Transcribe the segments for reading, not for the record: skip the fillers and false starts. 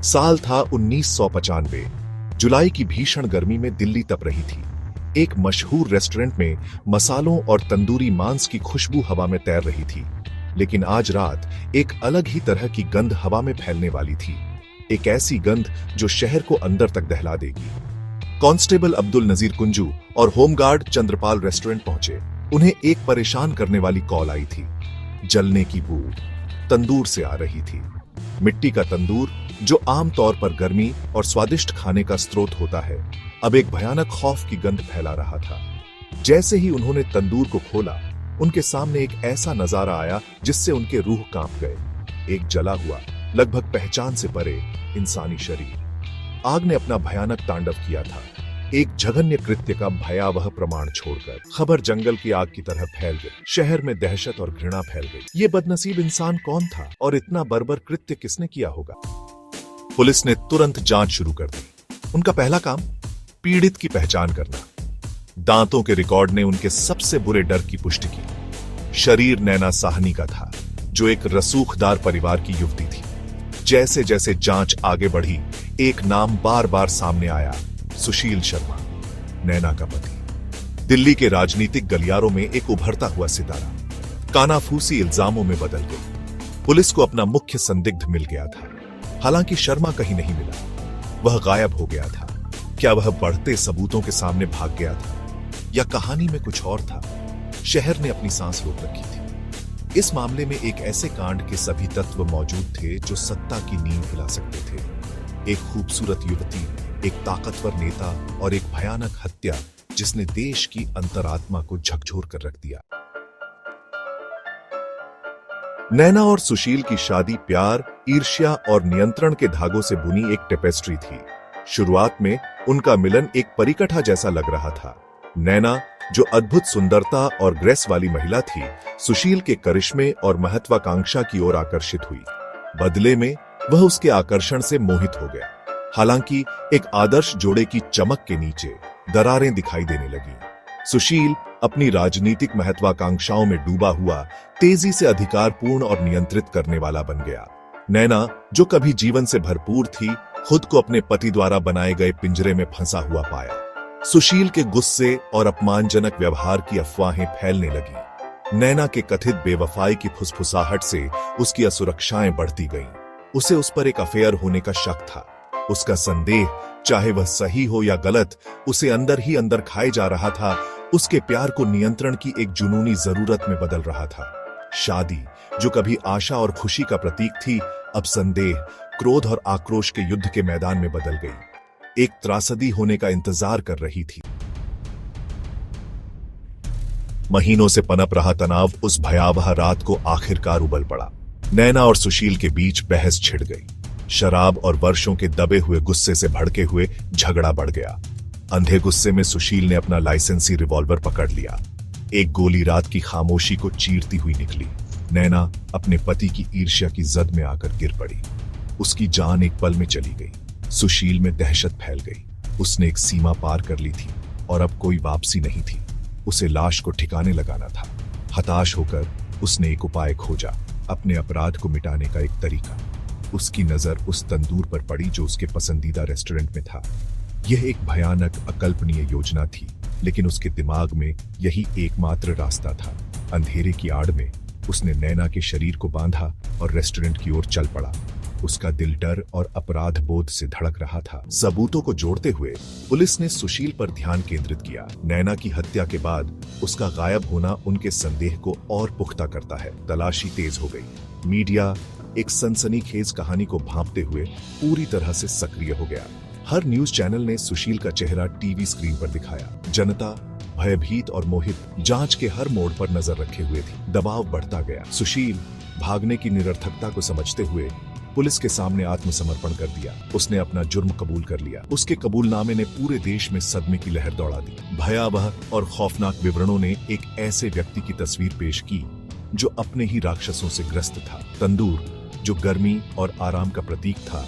साल था 1995। जुलाई की भीषण गर्मी में दिल्ली तप रही थी। एक मशहूर रेस्टोरेंट में मसालों और तंदूरी मांस की खुशबू हवा में तैर रही थी। लेकिन आज रात एक अलग ही तरह की गंध हवा में फैलने वाली थी। एक ऐसी गंध जो शहर को अंदर तक दहला देगी। कांस्टेबल अब्दुल नजीर कुंजू और होमगार्ड चंद्रपाल रेस्टोरेंट पहुंचे। उन्हें एक परेशान करने वाली कॉल आई थी। जलने की बू तंदूर से आ रही थी। मिट्टी का तंदूर, जो आमतौर पर गर्मी और स्वादिष्ट खाने का स्रोत होता है, अब एक भयानक खौफ की गंध फैला रहा था। जैसे ही उन्होंने तंदूर को खोला, उनके सामने एक ऐसा नजारा आया जिससे उनके रूह कांप गए। एक जला हुआ, लगभग पहचान से परे इंसानी शरीर। आग ने अपना भयानक तांडव किया था, एक जघन्य कृत्य का भयावह प्रमाण छोड़कर। खबर जंगल की आग की तरह फैल गई। शहर में दहशत और घृणा फैल गई। ये बदनसीब इंसान कौन था और इतना बर्बर कृत्य किसने किया होगा? पुलिस ने तुरंत जांच शुरू कर दी। उनका पहला काम पीड़ित की पहचान करना। दांतों के रिकॉर्ड ने उनके सबसे बुरे डर की पुष्टि की। शरीर नैना साहनी का था, जो एक रसूखदार परिवार की युवती थी। जैसे जैसे जांच आगे बढ़ी, एक नाम बार बार सामने आया, सुशील शर्मा, नैना का पति। दिल्ली के राजनीतिक गलियारों में एक उभरता हुआ सितारा कानाफूसी इल्जामों में बदल गई। पुलिस को अपना मुख्य संदिग्ध मिल गया था। हालांकि शर्मा कहीं नहीं मिला। वह गायब हो गया था। क्या वह बढ़ते सबूतों के सामने भाग गया था, या कहानी में कुछ और था? शहर ने अपनी सांस रोक रखी थी। इस मामले में एक ऐसे कांड के सभी तत्व मौजूद थे जो सत्ता की नींव हिला सकते थे। एक खूबसूरत युवती, एक ताकतवर नेता और एक भयानक हत्या जिसने देश की अंतरात्मा को झकझोर कर रख दिया। नैना और सुशील की शादी प्यार, ईर्ष्या और नियंत्रण के धागों से बुनी एक टेपेस्ट्री थी। शुरुआत में उनका मिलन एक परिकठा जैसा लग रहा था। नैना, जो अद्भुत सुंदरता और ग्रेस वाली महिला थी, सुशील के करिश्मे और महत्वाकांक्षा की ओर आकर्षित हुई। बदले में वह उसके आकर्षण से मोहित हो गया। हालांकि एक आदर्श जोड़े की चमक के नीचे दरारें दिखाई देने लगीं। सुशील अपनी राजनीतिक महत्वाकांक्षाओं में डूबा हुआ तेजी से अधिकारपूर्ण और नियंत्रित करने वाला बन गया। नैना, जो कभी जीवन से भरपूर थी, खुद को अपने पति द्वारा बनाए गए पिंजरे में फंसा हुआ पाया। सुशील के गुस्से और अपमानजनक व्यवहार की अफवाहें फैलने लगी। नैना के कथित बेवफाई की फुसफुसाहट से उसकी असुरक्षाएं बढ़ती गईं। उसे उस पर एक अफेयर होने का शक था। उसका संदेह, चाहे वह सही हो या गलत, उसे अंदर ही अंदर खाए जा रहा था। उसके प्यार को नियंत्रण की एक जुनूनी जरूरत में बदल रहा था। शादी, जो कभी आशा और खुशी का प्रतीक थी, अब संदेह, क्रोध और आक्रोश के युद्ध के मैदान में बदल गई। एक त्रासदी होने का इंतजार कर रही थी। महीनों से पनप रहा तनाव उस भयावह रात को आखिरकार उबल पड़ा। नैना और सुशील के बीच बहस छिड़ गई। शराब और वर्षों के दबे हुए गुस्से से भड़के हुए झगड़ा बढ़ गया। अंधे गुस्से में सुशील ने अपना लाइसेंसी रिवॉल्वर पकड़ लिया। एक गोली रात की खामोशी को चीरती हुई निकली। नैना अपने पति की ईर्ष्या की जद में आकर गिर पड़ी। उसकी जान एक पल में चली गई। सुशील में दहशत फैल गई। उसने एक सीमा पार कर ली थी और अब कोई वापसी नहीं थी। उसे लाश को ठिकाने लगाना था। हताश होकर उसने एक उपाय खोजा, अपने अपराध को मिटाने का एक तरीका। उसकी नजर उस तंदूर पर पड़ी जो उसके पसंदीदा रेस्टोरेंट में था। यह एक भयानक, अकल्पनीय योजना थी, लेकिन उसके दिमाग में यही एकमात्र रास्ता था। अंधेरे की आड़ में उसने नैना के शरीर को बांधा और रेस्टोरेंट की ओर चल पड़ा। उसका दिल डर और अपराध बोध से धड़क रहा था। सबूतों को जोड़ते हुए पुलिस ने सुशील पर ध्यान केंद्रित किया। नैना की हत्या के बाद उसका गायब होना उनके संदेह को और पुख्ता करता है। तलाशी तेज हो गई। मीडिया एक सनसनीखेज कहानी को भांपते हुए पूरी तरह से सक्रिय हो गया। हर न्यूज चैनल ने सुशील का चेहरा टीवी स्क्रीन पर दिखाया। जनता भयभीत और मोहित जांच के हर मोड़ पर नजर रखे हुए थी। दबाव बढ़ता गया। सुशील भागने की निरर्थकता को समझते हुए पुलिस के सामने आत्मसमर्पण कर दिया। उसने अपना जुर्म कबूल कर लिया। उसके कबूलनामे ने पूरे देश में सदमे की लहर दौड़ा दी। भयावह और खौफनाक विवरणों ने एक ऐसे व्यक्ति की तस्वीर पेश की जो अपने ही राक्षसों से ग्रस्त था। तंदूर, जो गर्मी और आराम का प्रतीक था,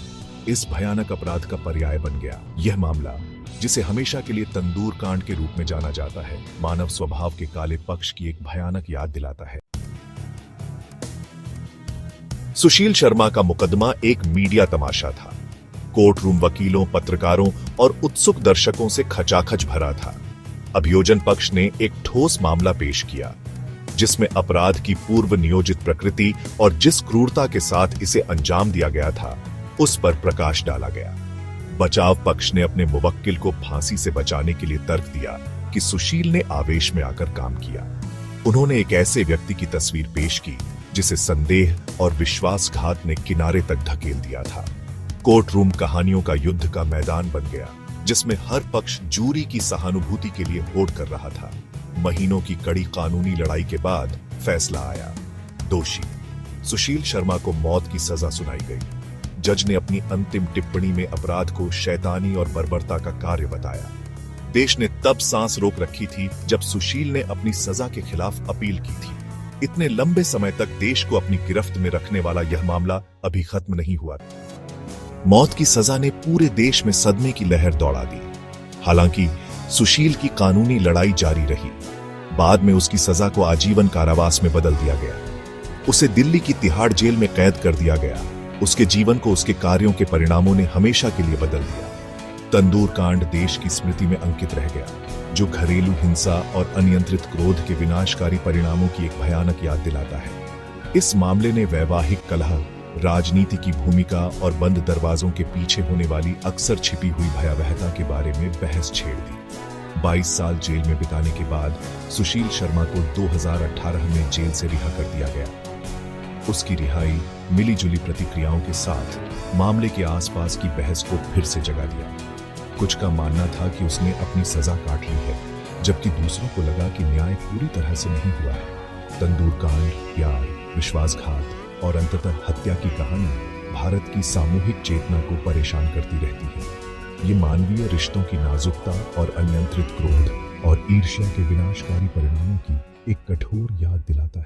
इस भयानक अपराध का पर्याय बन गया। यह मामला, जिसे हमेशा के लिए तंदूर कांड के रूप में जाना जाता है, मानव स्वभाव के काले पक्ष की एक भयानक याद दिलाता है। सुशील शर्मा का मुकदमा एक मीडिया तमाशा था। कोर्ट रूम वकीलों, पत्रकारों और उत्सुक दर्शकों से खचाखच भरा था। अभियोजन पक्ष ने एक ठोस मामला पेश किया, जिसमें अपराध की पूर्व नियोजित प्रकृति और जिस क्रूरता के साथ इसे अंजाम दिया गया था, उस पर प्रकाश डाला गया। बचाव पक्ष ने अपने मुवक्किल को फांसी से बचाने के लिए तर्क दिया कि सुशील ने आवेश में आकर काम किया। उन्होंने एक ऐसे व्यक्ति की तस्वीर पेश की जिसे संदेह और विश्वासघात ने किनारे तक धकेल दिया था। कोर्ट रूम कहानियों का युद्ध का मैदान बन गया, जिसमें हर पक्ष जूरी की सहानुभूति के लिए वोट कर रहा था। महीनों की कड़ी कानूनी लड़ाई के बाद फैसला आया। दोषी सुशील शर्मा को मौत की सजा सुनाई गई। जज ने अपनी अंतिम टिप्पणी में अपराध को शैतानी और बर्बरता का कार्य बताया। देश ने तब सांस रोक रखी थी जब सुशील ने अपनी सजा के खिलाफ अपील की थी। इतने लंबे समय तक देश को अपनी गिरफ्त में रखने वाला यह मामला अभी खत्म नहीं हुआ। मौत की सजा ने पूरे देश में सदमे की लहर दौड़ा दी। हालांकि सुशील की कानूनी लड़ाई जारी रही। बाद में उसकी सजा को आजीवन कारावास में बदल दिया गया। उसे दिल्ली की तिहाड़ जेल में कैद कर दिया गया। उसके जीवन को उसके कार्यों के परिणामों ने हमेशा के लिए बदल दिया। तंदूर कांड देश की स्मृति में अंकित रह गया, जो घरेलू हिंसा और अनियंत्रित क्रोध के विनाशकारी परिणामों की एक भयानक याद दिलाता है। इस मामले ने वैवाहिक कलह, राजनीति की भूमिका और बंद दरवाजों के पीछे होने वाली अक्सर छिपी हुई भयावहता के बारे में बहस छेड़ दी। 22 साल जेल में बिताने के बाद सुशील शर्मा को 2018 में जेल से रिहा कर दिया गया। उसकी रिहाई मिलीजुली प्रतिक्रियाओं के साथ मामले के आसपास की बहस को फिर से जगा दिया। कुछ का मानना था कि उसने अपनी सजा काट ली है, जबकि दूसरों को लगा कि न्याय पूरी तरह से नहीं हुआ है। तंदूर कांड, प्यार, विश्वासघात और अंततः हत्या की कहानी भारत की सामूहिक चेतना को परेशान करती रहती है। ये मानवीय रिश्तों की नाजुकता और अनियंत्रित क्रोध और ईर्ष्या के विनाशकारी परिणामों की एक कठोर याद दिलाता है।